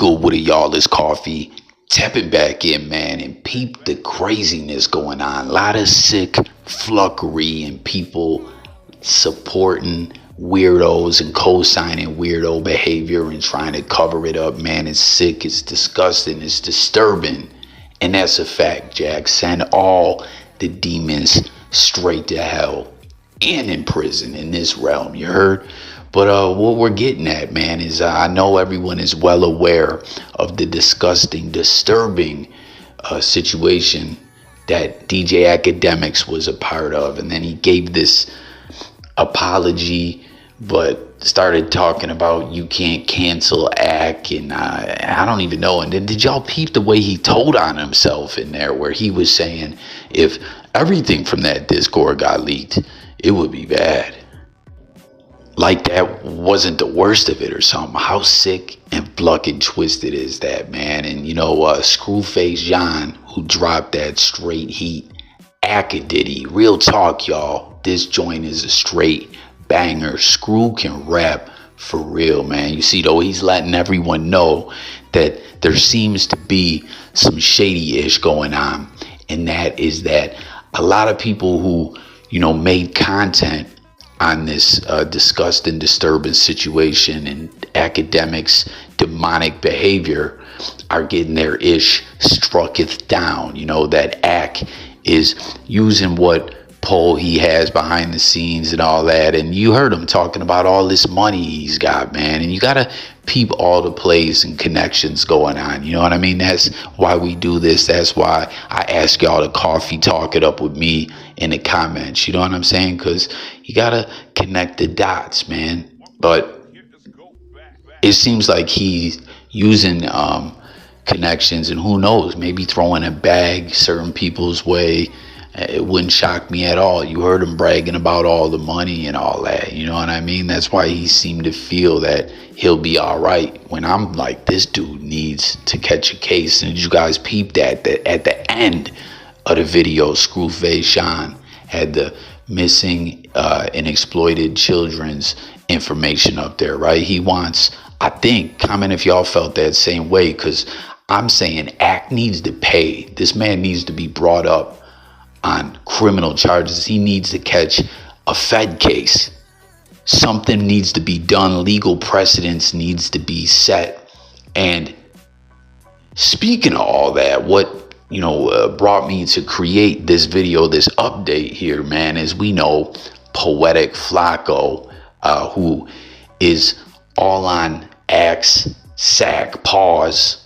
good with it, y'all? It's Coffee. Tapping back in, man, and peep the craziness going on. A lot of sick fluckery and people supporting weirdos and co-signing weirdo behavior and trying to cover it up, man. It's sick, it's disgusting, it's disturbing. And that's a fact, Jack. Send all the demons straight to hell and in prison in this realm, you heard? But what we're getting at, man, is I know everyone is well aware of the disgusting, disturbing situation that DJ Academics was a part of. And then he gave this apology, but started talking about you can't cancel Ak, and I don't even know. And then did y'all peep the way he told on himself in there, where he was saying if everything from that Discord got leaked, it would be bad. Like that wasn't the worst of it or something. How sick and fucking twisted is that, man? And you know, Screwface John, who dropped that straight heat, AkaDiddy, real talk, y'all. This joint is a straight banger. Screw can rap for real, man. You see, though, he's letting everyone know that there seems to be some shady-ish going on, and that is that a lot of people who, you know, made content on this disgusting, disturbing situation and Academics' demonic behavior are getting their ish strucketh down. You know, that Ak is using what pull he has behind the scenes and all that. And you heard him talking about all this money he's got, man. And you got to peep all the plays and connections going on. You know what I mean? That's why we do this. That's why I ask y'all to coffee talk it up with me in the comments. You know what I'm saying? Because you got to connect the dots, man. But it seems like he's using connections, and who knows, maybe throwing a bag certain people's way. It wouldn't shock me at all. You heard him bragging about all the money and all that. You know what I mean? That's why he seemed to feel that he'll be all right. When I'm like, this dude needs to catch a case. And you guys peeped at the end of the video, Screwface Sean had the missing and exploited children's information up there, right? He wants, I think, comment if y'all felt that same way, because I'm saying Ak needs to pay. This man needs to be brought up on criminal charges. He needs to catch a Fed case. Something needs to be done. Legal precedence needs to be set. And speaking of all that, what, you know, brought me to create this video, this update here, man, is we know Poetik Flakko, who is all on Ak's sack pause,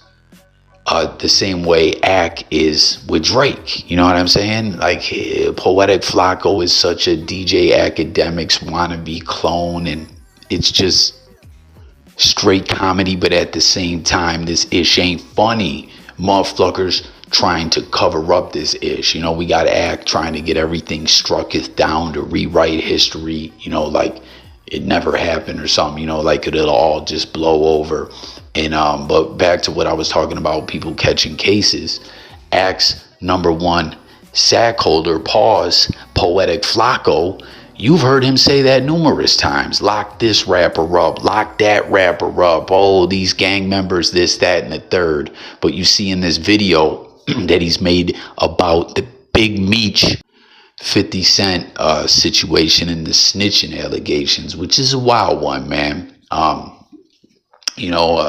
the same way Ak is with Drake. You know what I'm saying? Like, Poetik Flakko is such a DJ Academics wannabe clone, and it's just straight comedy, but at the same time, this ish ain't funny. Motherfuckers trying to cover up this ish. You know, we got Ak trying to get everything strucketh down to rewrite history, you know, like it never happened or something, you know, like it'll all just blow over. And but back to what I was talking about, people catching cases. Ak's #1 sack holder, pause, Poetik Flakko, you've heard him say that numerous times. Lock this rapper up, lock that rapper up. Oh, these gang members, this, that, and the third. But you see in this video that he's made about the Big Meech 50 Cent situation and the snitching allegations, which is a wild one, man. You know,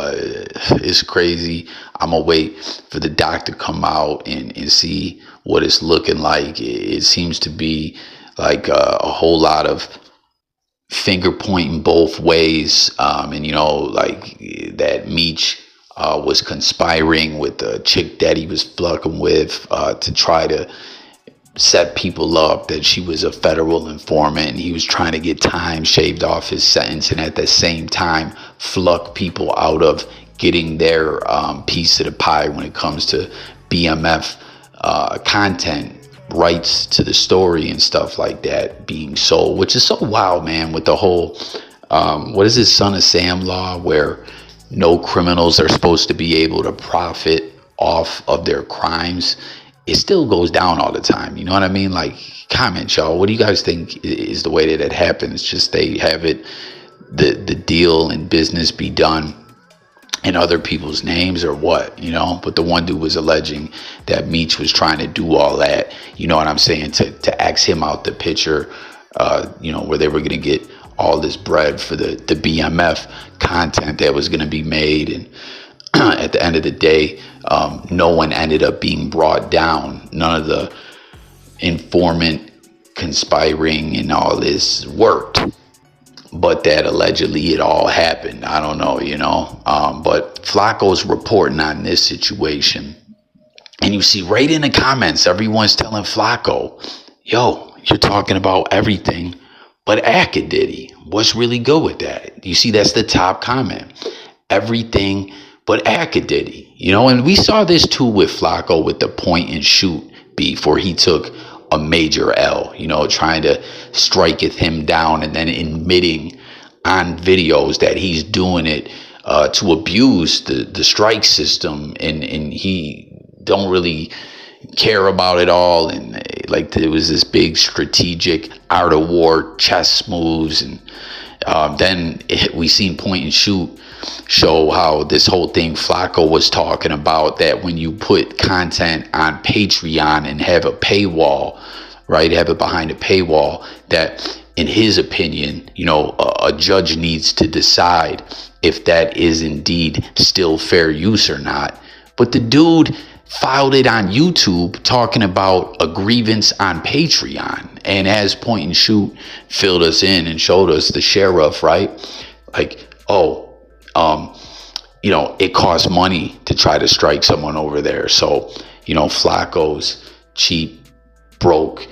it's crazy. I'm gonna wait for the doc to come out and see what it's looking like. It seems to be like a whole lot of finger pointing both ways. And, you know, like that Meech was conspiring with the chick that he was fucking with to try to set people up, that she was a federal informant, and he was trying to get time shaved off his sentence, and at the same time fluck people out of getting their piece of the pie when it comes to BMF content, rights to the story and stuff like that being sold, which is so wild, man, with the whole what is this Son of Sam law, where no criminals are supposed to be able to profit off of their crimes. It still goes down all the time. You know what I mean? Like, comment, y'all. What do you guys think is the way that it happens? Just they have it, the deal and business be done in other people's names or what, you know. But the one dude was alleging that Meech was trying to do all that, you know what I'm saying, to ax him out the picture, you know, where they were going to get all this bread for the BMF content that was going to be made. And at the end of the day, no one ended up being brought down. None of the informant conspiring and all this worked. But that allegedly it all happened. I don't know, you know. But Flakko's reporting on this situation. And you see right in the comments, everyone's telling Flakko, yo, you're talking about everything but AkaDiddy. What's really good with that? You see, that's the top comment. Everything but AkaDiddy. You know, and we saw this too with Flakko with the point and shoot beef where he took a major L, you know, trying to striketh him down and then admitting on videos that he's doing it to abuse the strike system, and he don't really care about it all, and like there was this big strategic art of war chess moves. And then we seen point and shoot show how this whole thing Flakko was talking about, that when you put content on Patreon and have a paywall, right, have it behind a paywall, that in his opinion, you know, a judge needs to decide if that is indeed still fair use or not. But the dude filed it on YouTube talking about a grievance on Patreon, and as point and shoot filled us in and showed us the sheriff, right, like, oh, you know, it costs money to try to strike someone over there. So, you know, Flakko's cheap, broke,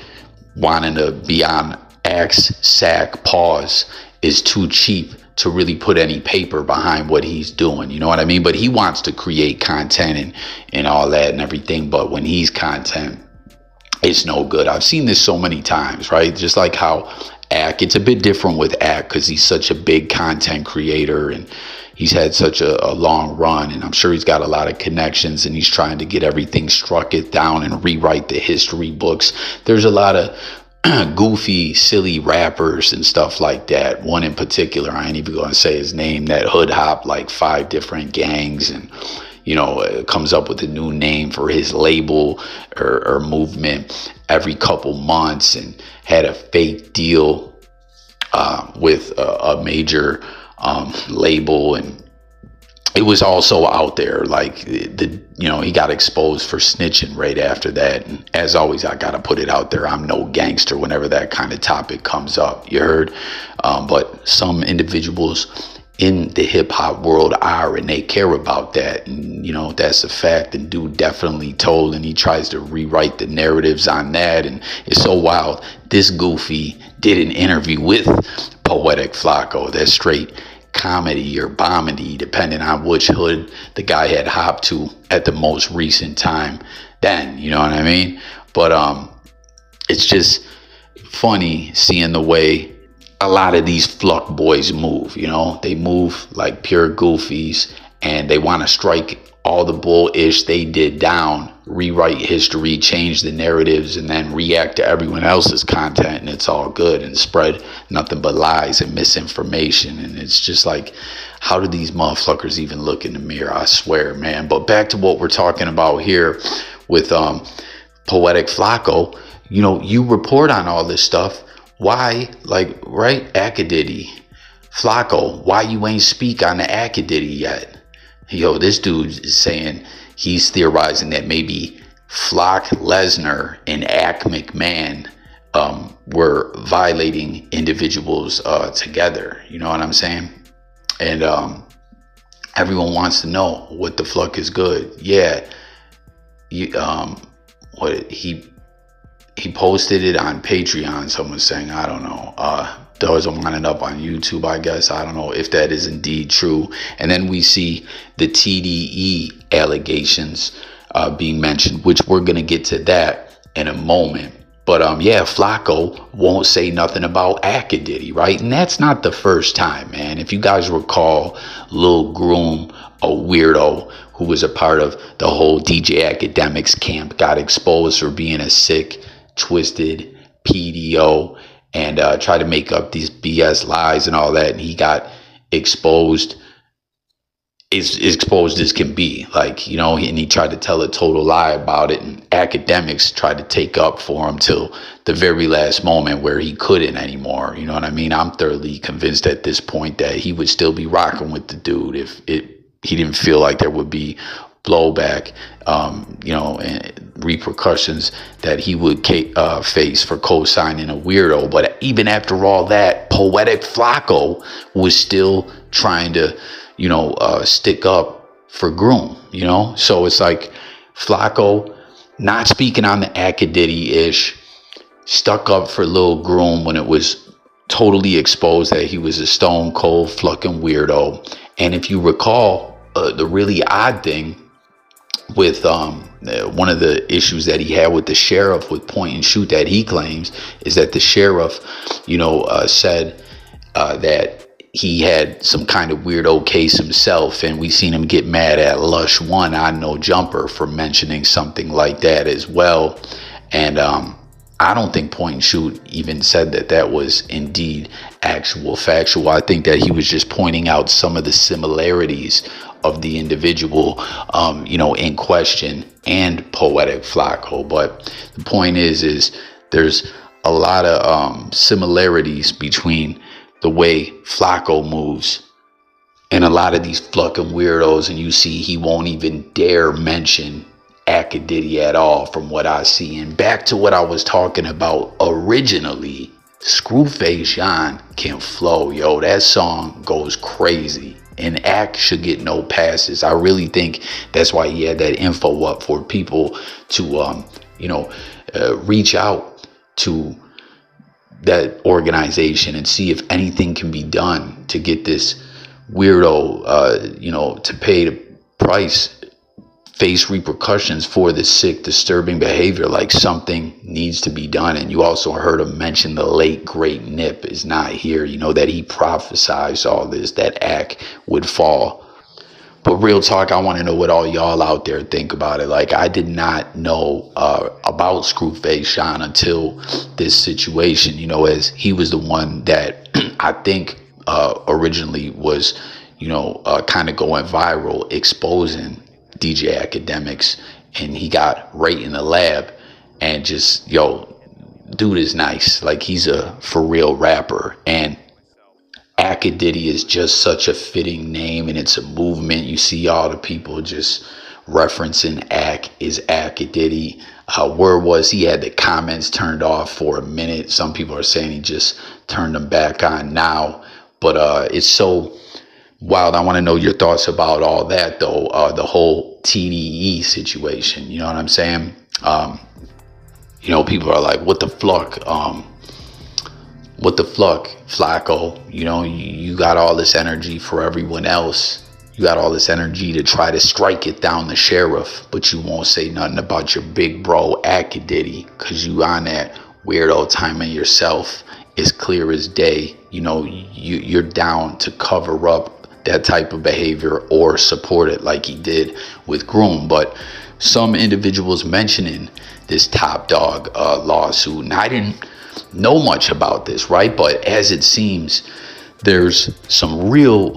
wanting to be on axe, sack, pause is too cheap to really put any paper behind what he's doing. You know what I mean? But he wants to create content and all that and everything. But when he's content, it's no good. I've seen this so many times, right? Just like how it's a bit different with because he's such a big content creator and he's had such a long run, and I'm sure he's got a lot of connections, and he's trying to get everything struck it down and rewrite the history books. There's a lot of goofy, silly rappers and stuff like that. One in particular, I ain't even going to say his name, that hood hop like 5 different gangs, and you know, comes up with a new name for his label or movement every couple months, and had a fake deal with a major label. And it was also out there, like, you know, he got exposed for snitching right after that. And as always, I gotta put it out there, I'm no gangster whenever that kind of topic comes up, you heard. But some individuals in the hip-hop world are, and they care about that, and you know, that's a fact. And dude definitely told, and he tries to rewrite the narratives on that, and it's so wild. This goofy did an interview with Poetik Flakko, that's straight comedy or bombity, depending on which hood the guy had hopped to at the most recent time then, you know what I mean? But it's just funny seeing the way a lot of these Fluck boys move. You know, they move like pure goofies, and they want to strike all the bullish they did down, rewrite history, change the narratives, and then react to everyone else's content, and it's all good, and spread nothing but lies and misinformation. And it's just like, how do these motherfuckers even look in the mirror? I swear, man. But back to what we're talking about here with Poetik Flakko. You know, you report on all this stuff. Why, like, right, AkaDiddy, Flakko, why you ain't speak on the AkaDiddy yet? Yo, this dude is saying, he's theorizing that maybe Flock Lesnar and Ak McMahon were violating individuals together. You know what I'm saying? And everyone wants to know what the fuck is good. Yeah, what he posted it on Patreon. Someone's saying, I don't know. Those are lining up on YouTube, I guess. I don't know if that is indeed true. And then we see the TDE allegations being mentioned, which we're going to get to that in a moment. But yeah, Flakko won't say nothing about AkaDiddy, right? And that's not the first time, man. If you guys recall, Lil Groomer, a weirdo who was a part of the whole DJ Academics camp, got exposed for being a sick, twisted PDO, and try to make up these BS lies and all that. And he got exposed as exposed as can be. Like, you know, and he tried to tell a total lie about it, and academics tried to take up for him till the very last moment where he couldn't anymore. You know what I mean? I'm thoroughly convinced at this point that he would still be rocking with the dude if he didn't feel like there would be blowback, you know, and repercussions that he would face for co-signing a weirdo. But even after all that, Poetik Flakko was still trying to, you know, stick up for Groom, you know? So it's like Flakko not speaking on the AkaDiddy-ish, stuck up for Lil Groom when it was totally exposed that he was a stone cold fucking weirdo. And if you recall, the really odd thing with one of the issues that he had with the sheriff with point and shoot that he claims is that the sheriff, you know, said that he had some kind of weirdo case himself, and we seen him get mad at Lush One on No Jumper for mentioning something like that as well. And I don't think point and shoot even said that that was indeed factual. I think that he was just pointing out some of the similarities of the individual, you know, in question and Poetik Flakko. But the point is there's a lot of similarities between the way Flakko moves and a lot of these fucking weirdos, and you see he won't even dare mention AkaDiddy at all from what I see. And back to what I was talking about originally, Screwface John can flow, yo. That song goes crazy, and Ak should get no passes. I really think that's why he had that info up for people to you know, reach out to that organization and see if anything can be done to get this weirdo, you know, to pay the price, face repercussions for this sick, disturbing behavior. Like, something needs to be done. And you also heard him mention the late great Nip is not here, you know, that he prophesized all this, that Ak would fall. But real talk, I want to know what all y'all out there think about it. Like, I did not know about Screwface Sean until this situation, you know, as he was the one that I think originally was, you know, kind of going viral, exposing DJ Academics, and he got right in the lab and just, yo, dude is nice. Like, he's a for real rapper. And AkaDiddy is just such a fitting name, and it's a movement. You see all the people just referencing Ak is AkaDiddy. Word was he had the comments turned off for a minute. Some people are saying he just turned them back on now. But it's so wild. I want to know your thoughts about all that, though. The whole TDE situation. You know what I'm saying? You know, people are like, what the fuck? What the fuck, Flakko? You know, you got all this energy for everyone else. You got all this energy to try to strike it down the sheriff, but you won't say nothing about your big bro AkaDiddy, because you on that weirdo timing yourself. It's clear as day. You know, you're down to cover up that type of behavior or support it like he did with Groom. But some individuals mentioning this Top Dog lawsuit, and I didn't know much about this, right? But as it seems, there's some real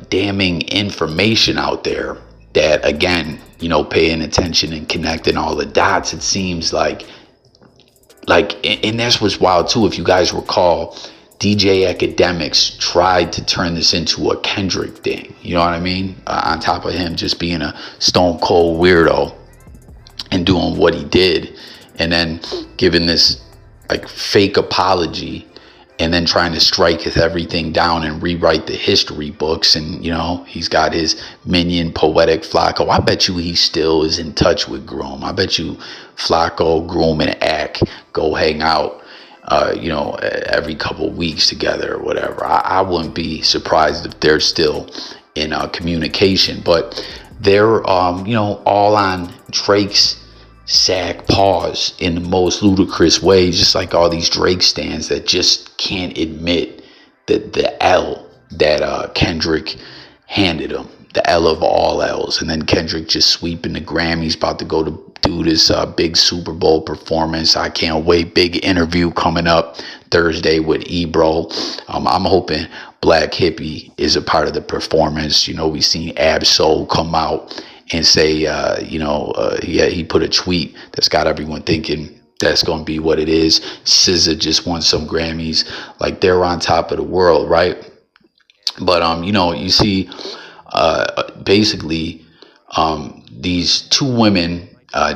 damning information out there that, again, you know, paying attention and connecting all the dots, it seems like, and that's what's wild too. If you guys recall, DJ Academics tried to turn this into a Kendrick thing. You know what I mean? On top of him just being a stone cold weirdo and doing what he did, and then giving this like fake apology, and then trying to strike everything down and rewrite the history books. And, you know, he's got his minion Poetik Flakko. I bet you he still is in touch with Groom. I bet you Flakko, Groom, and Ak go hang out, you know, every couple of weeks together or whatever. I wouldn't be surprised if they're still in communication. But they're, you know, all on Drake's sag paws in the most ludicrous way, just like all these Drake stans that just can't admit that the L that Kendrick handed him, the L of all L's. And then Kendrick just sweeping the Grammys, about to go to do this big Super Bowl performance. I can't wait. Big interview coming up Thursday with Ebro. I'm hoping Black Hippie is a part of the performance. You know, we seen Ab-Soul come out and say, yeah, he put a tweet that's got everyone thinking that's going to be what it is. SZA just won some Grammys. Like, they're on top of the world, right? But, you see, basically, these two women,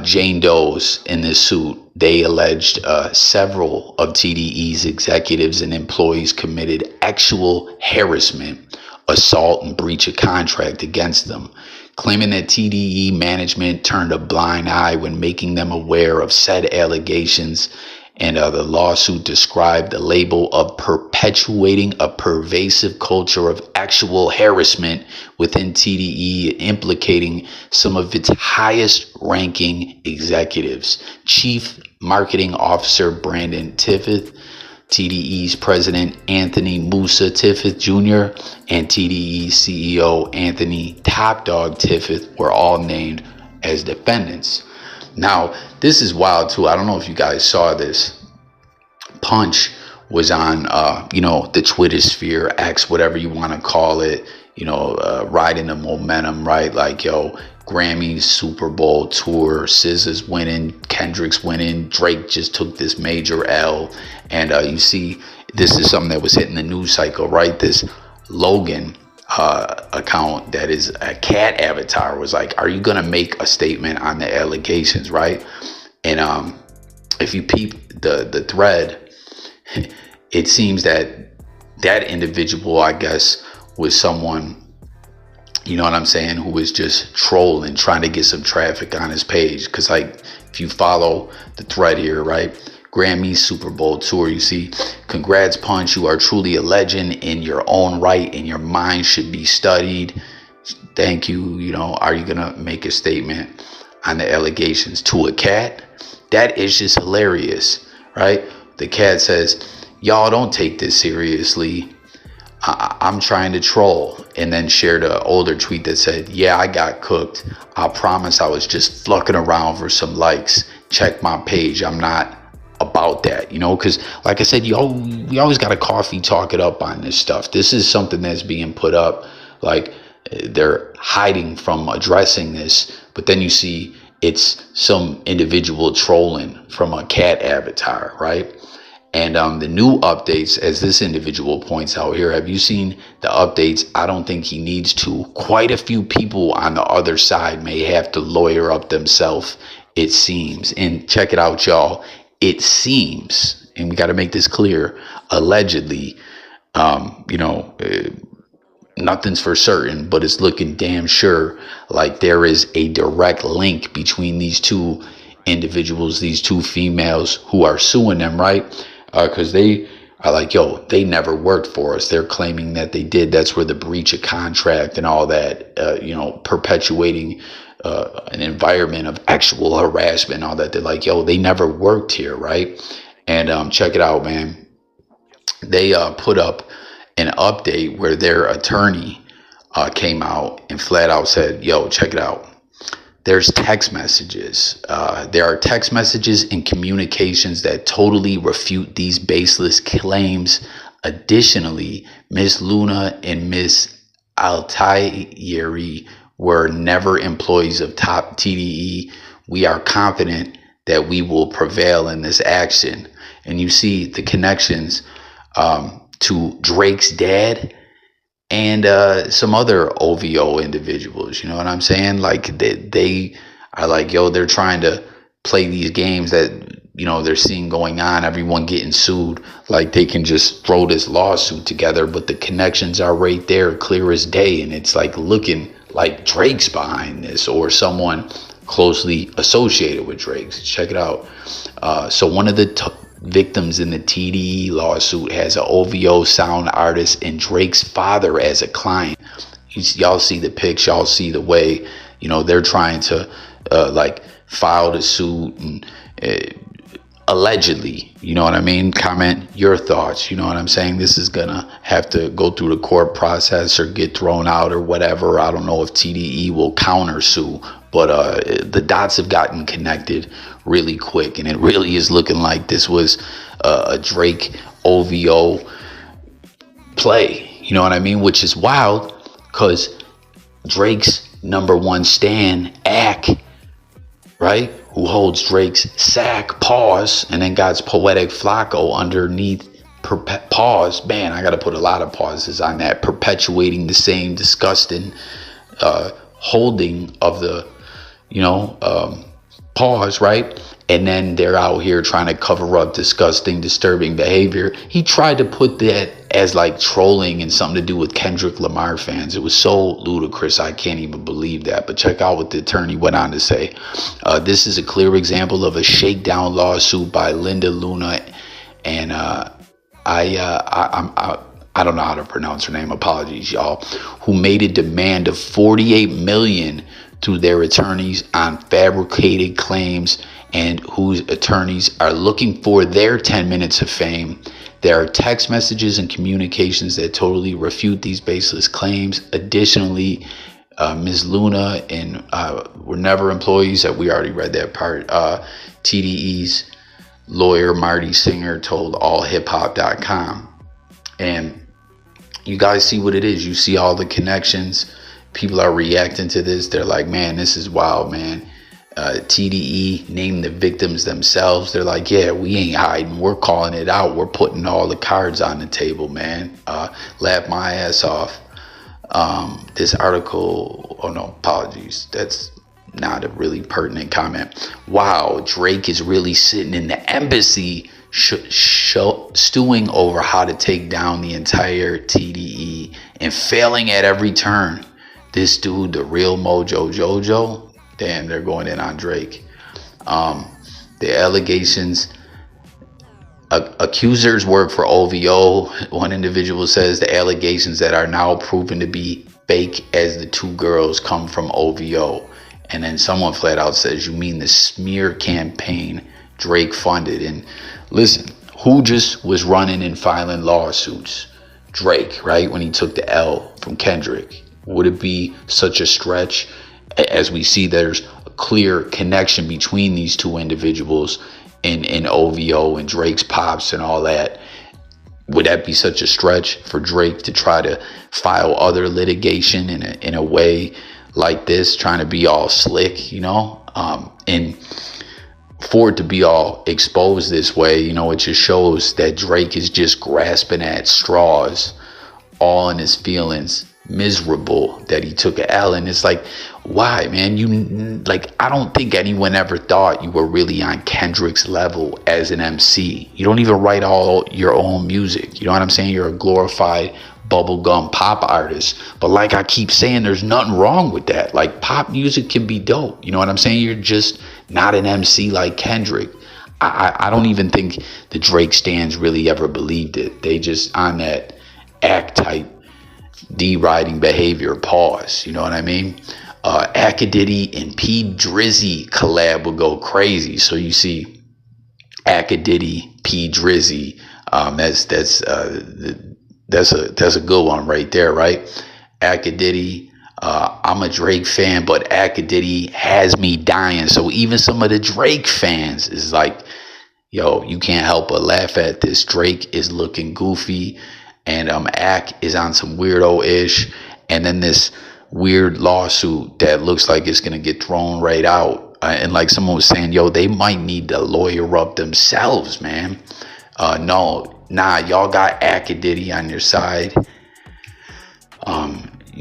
Jane Does in this suit, they alleged several of TDE's executives and employees committed actual harassment, assault, and breach of contract against them, claiming that TDE management turned a blind eye when making them aware of said allegations. And the lawsuit described the label of perpetuating a pervasive culture of actual harassment within TDE, implicating some of its highest ranking executives. Chief Marketing Officer Brandon Tiffith, TDE's President Anthony Musa Tiffith Jr., and TDE's CEO Anthony Top Dog Tiffith were all named as defendants. Now, this is wild too. I don't know if you guys saw this. Punch was on, the Twitter sphere, X, whatever you want to call it, riding the momentum, right? Like, Grammys, Super Bowl tour, SZA's winning, Kendrick's winning, Drake just took this major L. And you see, this is something that was hitting the news cycle, right? This Logan account that is a cat avatar was like, are you gonna make a statement on the allegations, right? And if you peep the thread, it seems that individual, I guess, was someone, you know what I'm saying, who was just trolling, trying to get some traffic on his page. Because, like, if you follow the thread here, right, Grammy Super Bowl tour, you see, congrats Punch, you are truly a legend in your own right and your mind should be studied. Thank you. Are you gonna make a statement on the allegations to a cat? That is just hilarious, right? The cat says, y'all don't take this seriously. I'm trying to troll. And then shared an older tweet that said, yeah, I got cooked. I promise I was just fucking around for some likes. Check my page. I'm not about that, because like I said, we always got to coffee talk it up on this stuff. This is something that's being put up. Like, they're hiding from addressing this. But then you see it's some individual trolling from a cat avatar, right? And the new updates, as this individual points out here, have you seen the updates? I don't think he needs to. Quite a few people on the other side may have to lawyer up themselves, it seems. And check it out, y'all. It seems, and we got to make this clear, allegedly, nothing's for certain, but it's looking damn sure like there is a direct link between these two individuals, these two females who are suing them, right? Because they are like, they never worked for us. They're claiming that they did. That's where the breach of contract and all that, perpetuating an environment of actual harassment and all that. They're like, they never worked here, right? And check it out, man. They put up an update where their attorney came out and flat out said, check it out. There's text messages. There are text messages and communications that totally refute these baseless claims. Additionally, Miss Luna and Miss Altayeri were never employees of top TDE. We are confident that we will prevail in this action. And you see the connections to Drake's dad and some other OVO individuals. You know what I'm saying? Like, they are like, they're trying to play these games that, they're seeing going on, everyone getting sued. Like, they can just throw this lawsuit together, but the connections are right there, clear as day. And it's like looking like Drake's behind this or someone closely associated with Drake's. Check it out. So one of the victims in the TDE lawsuit has an OVO sound artist and Drake's father as a client. Y'all see the pics, y'all see the way, they're trying to file the suit and allegedly, you know what I mean? Comment your thoughts, you know what I'm saying? This is gonna have to go through the court process or get thrown out or whatever. I don't know if TDE will countersue, but the dots have gotten connected really quick, and it really is looking like this was a Drake OVO play, you know what I mean? Which is wild, because Drake's #1 stan, right, who holds Drake's sack, pause, and then got Poetik Flakko underneath, pause, man, I gotta put a lot of pauses on that, perpetuating the same disgusting holding of the, pause, right? And then they're out here trying to cover up disgusting, disturbing behavior. He tried to put that as like trolling and something to do with Kendrick Lamar fans. It was so ludicrous, I can't even believe that. But check out what the attorney went on to say. This is a clear example of a shakedown lawsuit by Linda Luna, and I don't know how to pronounce her name. Apologies, y'all. Who made a demand of $48 million to their attorneys on fabricated claims, and whose attorneys are looking for their 10 minutes of fame. There are text messages and communications that totally refute these baseless claims. Additionally, Ms. Luna and were never employees. We already read that part. TDE's lawyer, Marty Singer, told allhiphop.com. And you guys see what it is. You see all the connections. People are reacting to this. They're like, man, this is wild, man. TDE named the victims themselves. They're like, yeah, we ain't hiding. We're calling it out. We're putting all the cards on the table, man. Laugh my ass off. This article, oh no, apologies. That's not a really pertinent comment. Wow, Drake is really sitting in the embassy stewing over how to take down the entire TDE and failing at every turn. This dude, the real Mojo Jojo, damn, they're going in on Drake. The allegations, accusers work for OVO. One individual says the allegations that are now proven to be fake as the two girls come from OVO. And then someone flat out says, you mean the smear campaign Drake funded? And listen, who just was running and filing lawsuits? Drake, right? When he took the L from Kendrick. Would it be such a stretch? As we see, there's a clear connection between these two individuals in OVO and Drake's pops and all that. Would that be such a stretch for Drake to try to file other litigation in a way like this, trying to be all slick, and for it to be all exposed this way, it just shows that Drake is just grasping at straws, all in his feelings, miserable that he took an L. And it's like, why, man? I don't think anyone ever thought you were really on Kendrick's level as an MC. You don't even write all your own music. You know what I'm saying? You're a glorified bubblegum pop artist. But like I keep saying, there's nothing wrong with that. Like, pop music can be dope. You know what I'm saying? You're just not an MC like Kendrick. I don't even think the Drake stans really ever believed it. They just on that act type deriding behavior, pause, you know what I mean? AkaDiddy and P Drizzy collab will go crazy. So you see AkaDiddy, P Drizzy, that's a good one right there, right? AkaDiddy, I'm a Drake fan, but AkaDiddy has me dying. So even some of the Drake fans is like, yo, you can't help but laugh at this. Drake is looking goofy, and Ak is on some weirdo ish, and then this weird lawsuit that looks like it's gonna get thrown right out. And like someone was saying, yo, they might need to lawyer up themselves, man. Y'all got AkaDiddy on your side.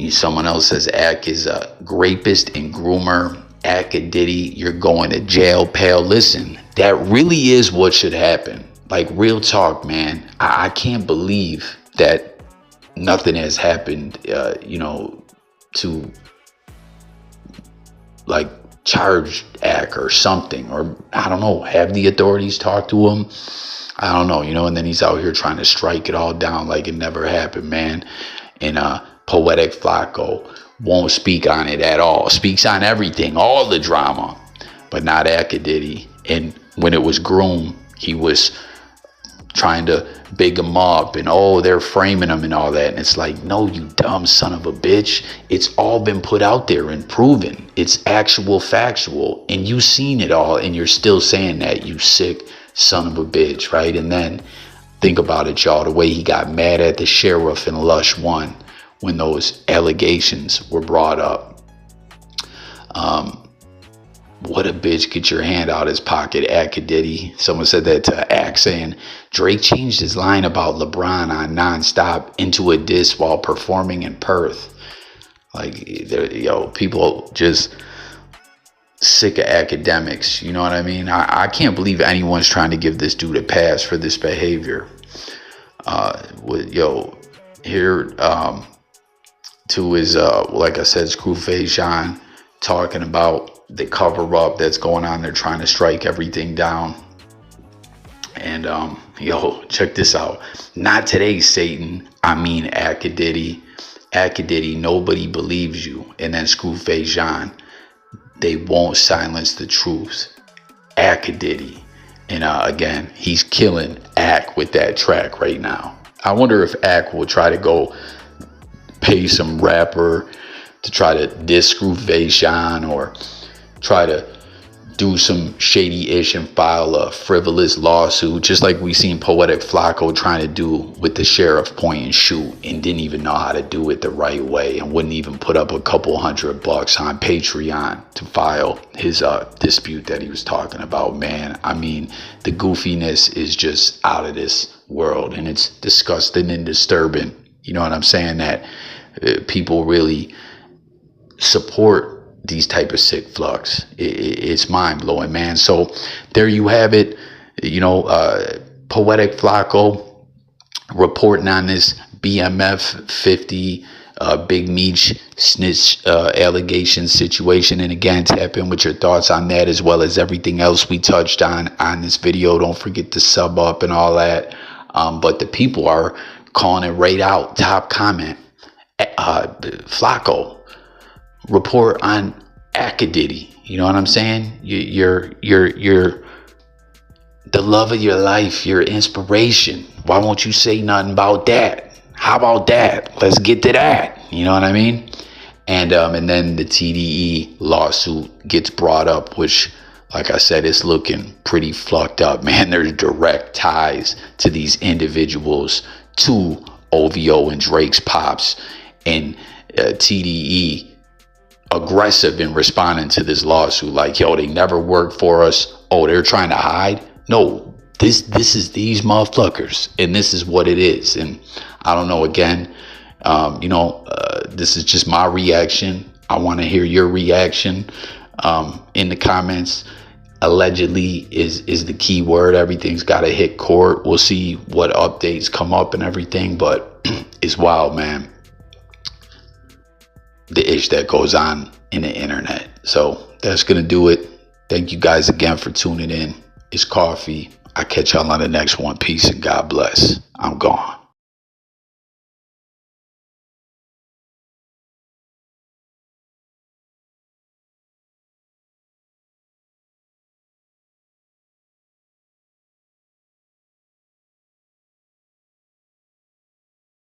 Someone else says Ak is a rapist and groomer. AkaDiddy, you're going to jail, pal. Listen, that really is what should happen. Like, real talk, man. I can't believe that nothing has happened, to like charge Ak or something, or I don't know, have the authorities talk to him. I don't know, and then he's out here trying to strike it all down like it never happened, man. And Poetik Flakko won't speak on it at all. Speaks on everything, all the drama, but not AkaDiddy. And when it was he was trying to big him up, and oh, they're framing him and all that. And it's like, no, you dumb son of a bitch. It's all been put out there and proven. It's actual factual, and you seen it all, and you're still saying that, you sick son of a bitch, right? And then think about it, y'all, the way he got mad at the sheriff in Lush 1 when those allegations were brought up. What a bitch, get your hand out his pocket, AkaDiddy. Someone said that to Ak, saying Drake changed his line about LeBron on Nonstop into a diss while performing in Perth. Like, yo, people just sick of academics, you know what I mean? I can't believe anyone's trying to give this dude a pass for this behavior. Here to his, like I said, Screwface Jean, talking about the cover up that's going on. They're trying to strike everything down. And check this out. Not today, Satan. I mean AkaDiddy. AkaDiddy, nobody believes you. And then Screwface Jean, they won't silence the truth. AkaDiddy. And again, he's killing Ak with that track right now. I wonder if Ak will try to go pay some rapper to try to diss Screwface Jean, or try to do some shady-ish and file a frivolous lawsuit, just like we seen Poetik Flakko trying to do with the sheriff point and shoot, and didn't even know how to do it the right way, and wouldn't even put up a couple $100 on Patreon to file his dispute that he was talking about. Man, I mean, the goofiness is just out of this world, and it's disgusting and disturbing. You know what I'm saying? That people really support these type of sick flux. It's mind-blowing, man. So there you have it. Poetik Flakko reporting on this BMF 50 Big Meech snitch allegation situation. And again, tap in with your thoughts on that, as well as everything else we touched on this video. Don't forget to sub up and all that. But the people are calling it right out. Top comment, Flakko, report on AkaDiddy. You know what I'm saying? You're the love of your life, your inspiration. Why won't you say nothing about that? How about that? Let's get to that. You know what I mean? And then the TDE lawsuit gets brought up, which, like I said, is looking pretty fucked up, man. There's direct ties to these individuals, to OVO and Drake's pops, and TDE aggressive in responding to this lawsuit. Like, yo, they never worked for us. Oh, they're trying to hide. No, this is these motherfuckers, and this is what it is. And I don't know, again, this is just my reaction. I want to hear your reaction in the comments. Allegedly is the key word. Everything's got to hit court. We'll see what updates come up and everything, but it's wild, man, the ish that goes on in the internet. So that's gonna do it. Thank you guys again for tuning in. It's Coffee. I catch y'all on the next one. Peace and God bless. I'm gone.